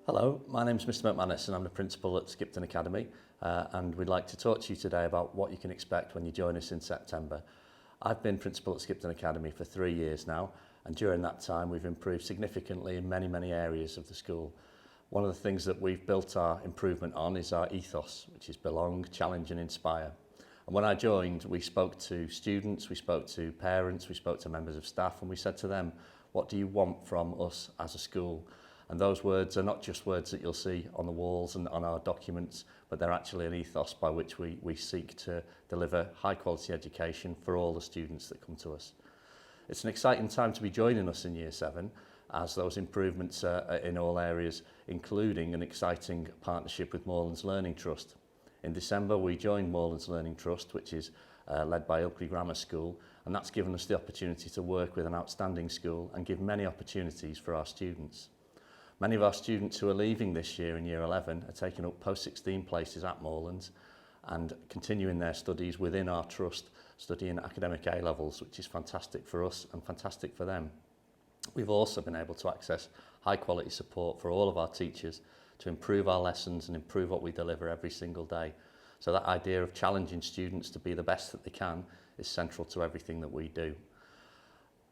Hello, my name's Mr McManus and I'm the principal at Skipton Academy and we'd like to talk to you today about what you can expect when you join us in September. I've been principal at Skipton Academy for 3 years now, and during that time we've improved significantly in many areas of the school. One of the things that we've built our improvement on is our ethos, which is belong, challenge and inspire. And when I joined, we spoke to students, we spoke to parents, we spoke to members of staff, and we said to them, what do you want from us as a school? And those words are not just words that you'll see on the walls and on our documents, but they're actually an ethos by which we seek to deliver high quality education for all the students that come to us. It's an exciting time to be joining us in Year 7, as those improvements are in all areas, including an exciting partnership with Moorlands Learning Trust. In December we joined Moorlands Learning Trust, which is led by Ilkley Grammar School, and that's given us the opportunity to work with an outstanding school and give many opportunities for our students. Many of our students who are leaving this year in Year 11 are taking up post-16 places at Moorlands and continuing their studies within our trust, studying academic A-levels, which is fantastic for us and fantastic for them. We've also been able to access high quality support for all of our teachers to improve our lessons and improve what we deliver every single day. So that idea of challenging students to be the best that they can is central to everything that we do.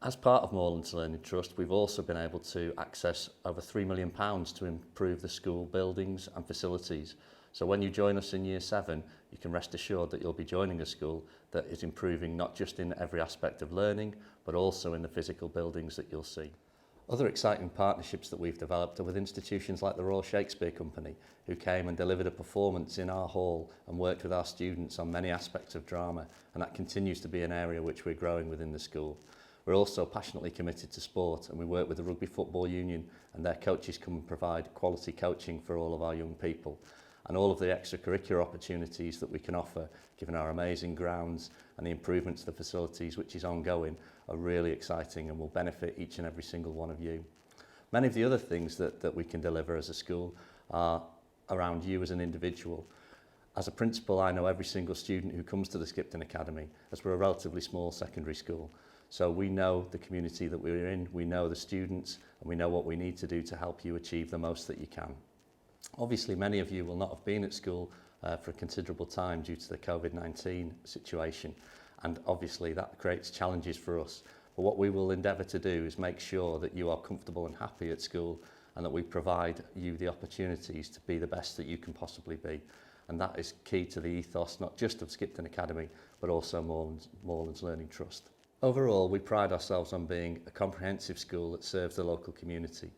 As part of Moorlands Learning Trust, we've also been able to access over £3 million to improve the school buildings and facilities. So when you join us in Year 7, you can rest assured that you'll be joining a school that is improving not just in every aspect of learning, but also in the physical buildings that you'll see. Other exciting partnerships that we've developed are with institutions like the Royal Shakespeare Company, who came and delivered a performance in our hall and worked with our students on many aspects of drama, and that continues to be an area which we're growing within the school. We're also passionately committed to sport, and we work with the Rugby Football Union, and their coaches come and provide quality coaching for all of our young people. And all of the extracurricular opportunities that we can offer, given our amazing grounds and the improvements to the facilities, which is ongoing, are really exciting and will benefit each and every single one of you. Many of the other things that we can deliver as a school are around you as an individual. As a principal, I know every single student who comes to the Skipton Academy, as we're a relatively small secondary school. So we know the community that we're in, we know the students, and we know what we need to do to help you achieve the most that you can. Obviously, many of you will not have been at school for a considerable time due to the COVID-19 situation, and obviously that creates challenges for us. But what we will endeavour to do is make sure that you are comfortable and happy at school, and that we provide you the opportunities to be the best that you can possibly be. And that is key to the ethos, not just of Skipton Academy, but also Moorlands Learning Trust. Overall, we pride ourselves on being a comprehensive school that serves the local community.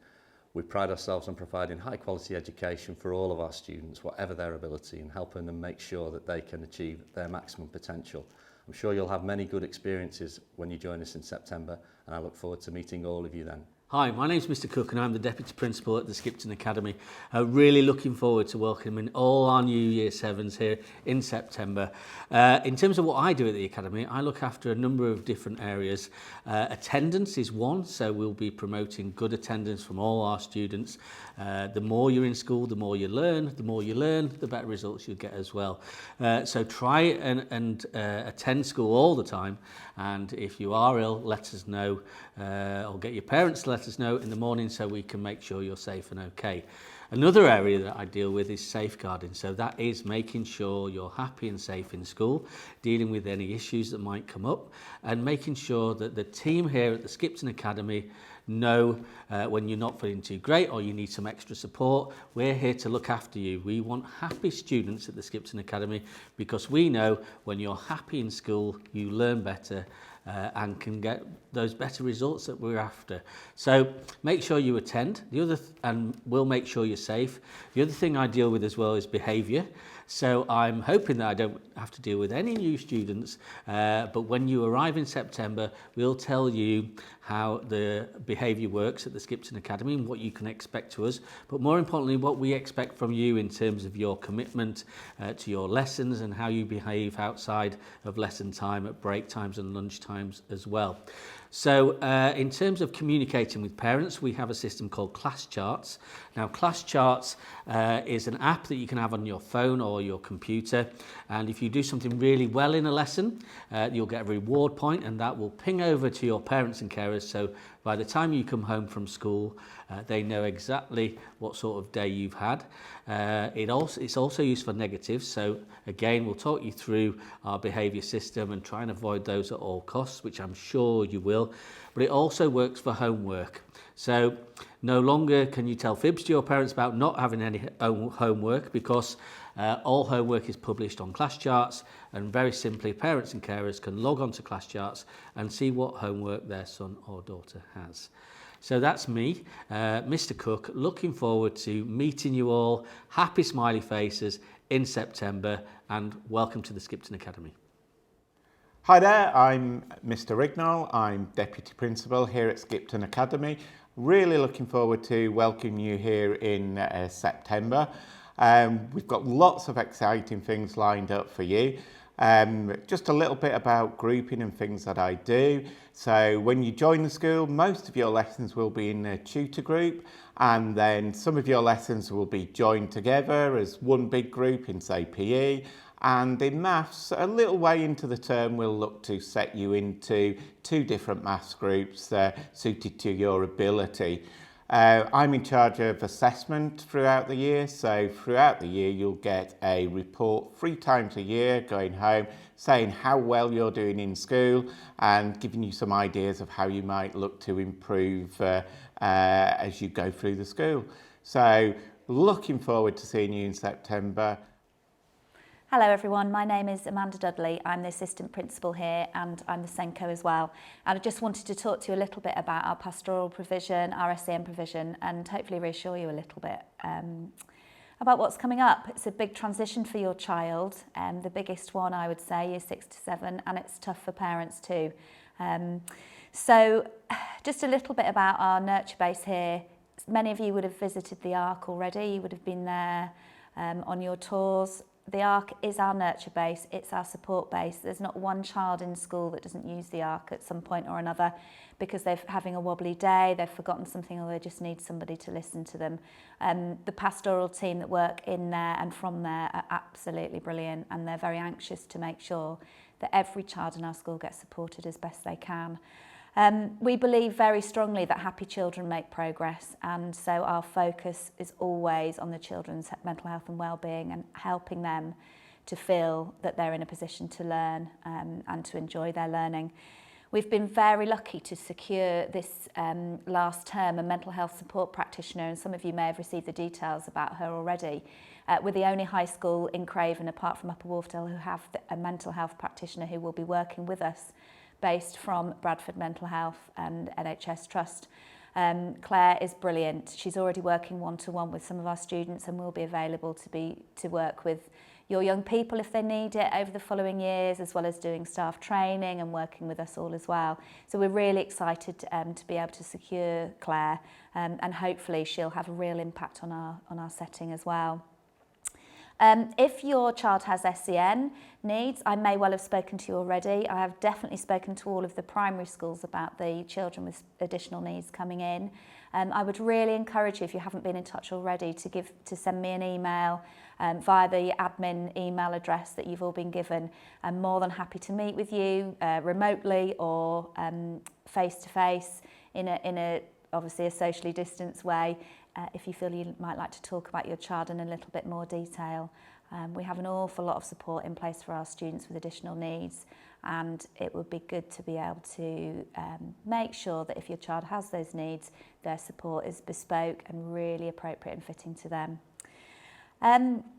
We pride ourselves on providing high quality education for all of our students, whatever their ability, and helping them make sure that they can achieve their maximum potential. I'm sure you'll have many good experiences when you join us in September, and I look forward to meeting all of you then. Hi, my name's Mr Cook and I'm the Deputy Principal at the Skipton Academy. Really looking forward to welcoming all our new Year 7s here in September. In terms of what I do at the Academy, I look after a number of different areas. Attendance is one, so we'll be promoting good attendance from all our students. The more you're in school, the more you learn. The more you learn, the better results you'll get as well. So try and attend school all the time, and if you are ill, let us know, or get your parents to let us know in the morning so we can make sure you're safe and okay. Another area that I deal with is safeguarding, so that is making sure you're happy and safe in school, dealing with any issues that might come up, and making sure that the team here at the Skipton Academy know when you're not feeling too great or you need some extra support. We're here to look after you. We want happy students at the Skipton Academy because we know when you're happy in school, you learn better and can get those better results that we're after. So make sure you attend. And we'll make sure you're safe. The other thing I deal with as well is behaviour. So I'm hoping that I don't have to deal with any new students, but when you arrive in September, we'll tell you how the behaviour works at the Skipton Academy and what you can expect to us, but more importantly, what we expect from you in terms of your commitment to your lessons and how you behave outside of lesson time, at break times and lunch times as well. So in terms of communicating with parents, we have a system called Class Charts. Now, Class Charts is an app that you can have on your phone or your computer, and if you do something really well in a lesson, you'll get a reward point, and that will ping over to your parents and carers so By the time you come home from school, they know exactly what sort of day you've had. It's also used for negatives, so again, we'll talk you through our behaviour system and try and avoid those at all costs, which I'm sure you will. But it also works for homework. So no longer can you tell fibs to your parents about not having any homework, because all homework is published on class charts, and very simply parents and carers can log on to class charts and see what homework their son or daughter has. So that's me, Mr. Cook, looking forward to meeting you all. Happy smiley faces in September, and welcome to the Skipton Academy. Hi there, I'm Mr. Rignall. I'm Deputy Principal here at Skipton Academy. Really looking forward to welcoming you here in September. We've got lots of exciting things lined up for you. Just a little bit about grouping and things that I do. So when you join the school, most of your lessons will be in a tutor group, and then some of your lessons will be joined together as one big group in, say, PE. And in maths, a little way into the term, we'll look to set you into 2 different maths groups suited to your ability. I'm in charge of assessment throughout the year, so throughout the year you'll get a report 3 times a year going home saying how well you're doing in school and giving you some ideas of how you might look to improve as you go through the school. So looking forward to seeing you in September. Hello everyone, my name is Amanda Dudley. I'm the Assistant Principal here and I'm the SENCO as well. And I just wanted to talk to you a little bit about our pastoral provision, our SEN provision, and hopefully reassure you a little bit about what's coming up. It's a big transition for your child, the biggest one I would say, year 6 to 7, and it's tough for parents too. So just a little bit about our nurture base here. Many of you would have visited the Ark already, you would have been there on your tours. The Ark is our nurture base, it's our support base. There's not one child in school that doesn't use the Ark at some point or another because they're having a wobbly day, they've forgotten something, or they just need somebody to listen to them. The pastoral team that work in there and from there are absolutely brilliant, and they're very anxious to make sure that every child in our school gets supported as best they can. We believe very strongly that happy children make progress, and so our focus is always on the children's mental health and wellbeing and helping them to feel that they're in a position to learn and to enjoy their learning. We've been very lucky to secure this last term a mental health support practitioner, and some of you may have received the details about her already. We're the only high school in Craven, apart from Upper Wharfdale, who have a mental health practitioner who will be working with us, based from Bradford Mental Health and NHS Trust. Claire is brilliant. She's already working one-to-one with some of our students and will be available to work with your young people if they need it over the following years, as well as doing staff training and working with us all as well. So we're really excited to be able to secure Claire, and hopefully she'll have a real impact on our setting as well. If your child has SEN needs, I may well have spoken to you already. I have definitely spoken to all of the primary schools about the children with additional needs coming in. I would really encourage you, if you haven't been in touch already, to send me an email via the admin email address that you've all been given. I'm more than happy to meet with you remotely or face to face in a obviously a socially distanced way. If you feel you might like to talk about your child in a little bit more detail. We have an awful lot of support in place for our students with additional needs, and it would be good to be able to make sure that if your child has those needs, their support is bespoke and really appropriate and fitting to them.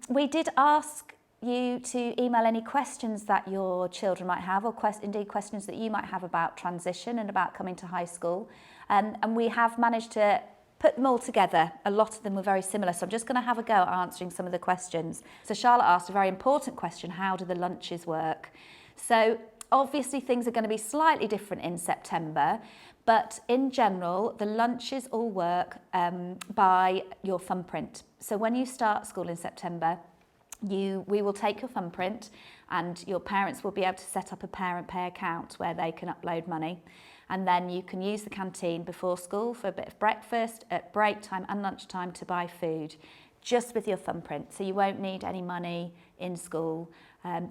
We did ask you to email any questions that your children might have, or indeed questions that you might have about transition and about coming to high school. And we have managed to put them all together. A lot of them were very similar, so I'm just going to have a go at answering some of the questions. So Charlotte asked a very important question: how do the lunches work? So obviously things are going to be slightly different in September, but in general the lunches all work by your thumbprint. So when you start school in September, we will take your thumbprint, and your parents will be able to set up a parent pay account where they can upload money. And then you can use the canteen before school for a bit of breakfast, at break time and lunchtime to buy food. just with your thumbprint, so you won't need any money in school.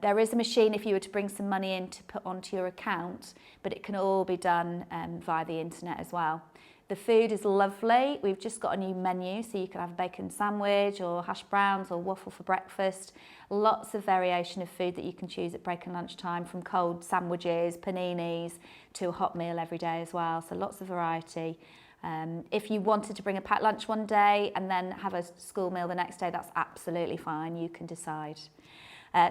There is a machine if you were to bring some money in to put onto your account, but it can all be done via the internet as well. The food is lovely. We've just got a new menu, so you can have a bacon sandwich or hash browns or waffle for breakfast. Lots of variation of food that you can choose at break and lunchtime, from cold sandwiches, paninis, to a hot meal every day as well. So lots of variety. If you wanted to bring a packed lunch one day and then have a school meal the next day, that's absolutely fine. You can decide.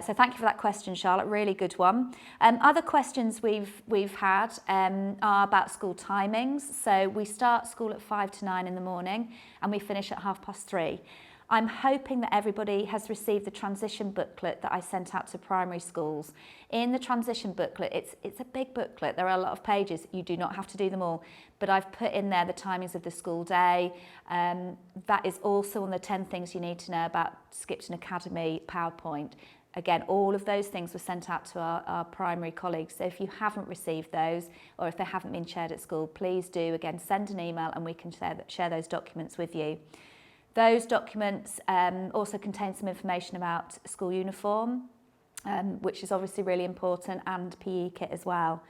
So thank you for that question, Charlotte, really good one. Other questions we've had are about school timings. So we start school at 5 to 9 in the morning and we finish at 3:30. I'm hoping that everybody has received the transition booklet that I sent out to primary schools. In the transition booklet, it's a big booklet, there are a lot of pages, you do not have to do them all, but I've put in there the timings of the school day. That is also on the 10 things you need to know about Skipton Academy PowerPoint. Again, all of those things were sent out to our primary colleagues. So if you haven't received those, or if they haven't been shared at school, please do, again, send an email and we can share those documents with you. Those documents also contain some information about school uniform, which is obviously really important, and PE kit as well.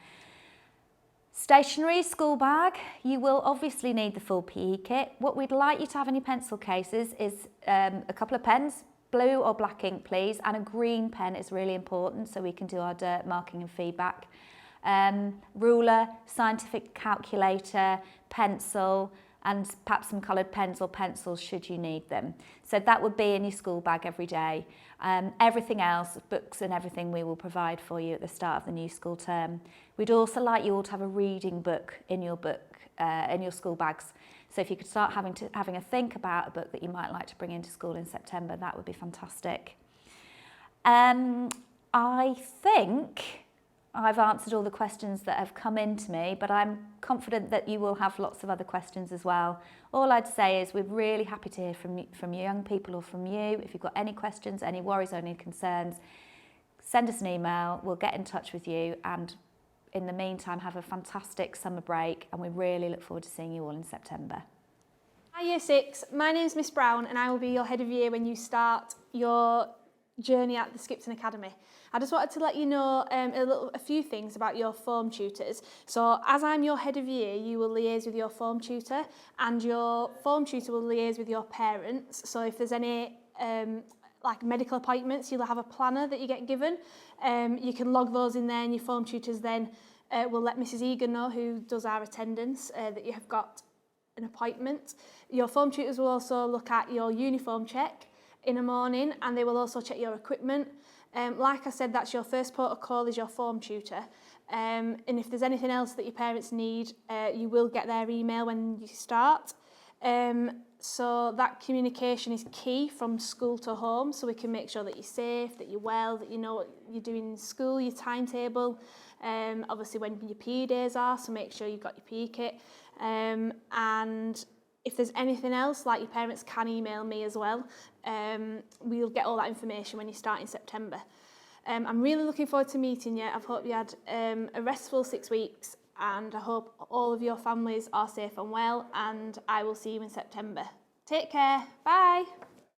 Stationery, school bag, you will obviously need the full PE kit. What we'd like you to have in your pencil cases is a couple of pens, blue or black ink please, and a green pen is really important so we can do our dirt marking and feedback. Ruler, scientific calculator, pencil, and perhaps some coloured pens or pencils should you need them. So that would be in your school bag every day. Everything else, books and everything, we will provide for you at the start of the new school term. We'd also like you all to have a reading book in your school bags. So if you could start having a think about a book that you might like to bring into school in September, that would be fantastic. I think I've answered all the questions that have come in to me, but I'm confident that you will have lots of other questions as well. All I'd say is we're really happy to hear from young people or from you. If you've got any questions, any worries or any concerns, send us an email, we'll get in touch with you, and in the meantime, have a fantastic summer break, and we really look forward to seeing you all in September. Hi Year 6, my name's Miss Brown and I will be your head of year when you start your journey at the Skipton Academy. I just wanted to let you know a few things about your form tutors. So as I'm your head of year, you will liaise with your form tutor, and your form tutor will liaise with your parents. So if there's any like medical appointments, you'll have a planner that you get given. You can log those in there, and your form tutors then will let Mrs Egan know, who does our attendance, that you have got an appointment. Your form tutors will also look at your uniform check in the morning, and they will also check your equipment. Like I said, that's your first port of call, is your form tutor. And if there's anything else that your parents need, you will get their email when you start. So that communication is key from school to home, so we can make sure that you're safe, that you're well, that you know what you're doing in school, your timetable, obviously when your PE days are, so make sure you've got your PE kit. And if there's anything else, like, your parents can email me as well. We'll get all that information when you start in September. I'm really looking forward to meeting you. I hope you had a restful 6 weeks, and I hope all of your families are safe and well, and I will see you in September. Take care. Bye.